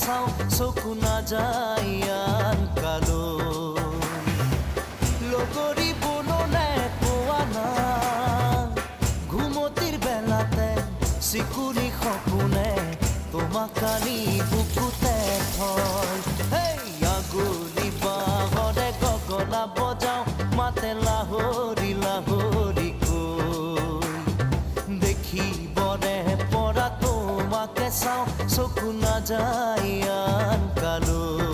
চাওঁ চকু নাযায় আন কালো লগৰী বননে পোৱা না ঘুমতিৰ বেলাতে চিকুৰি সপোনে তোমাক আনি বুকুতে থয় আগুলি বাহৰে গগনা বজাওঁ মাতে লাহৰি লাহৰি কৈ দেখিবৰে পৰা তোমাকে চাওঁ চকু নাযায় আন কালৈ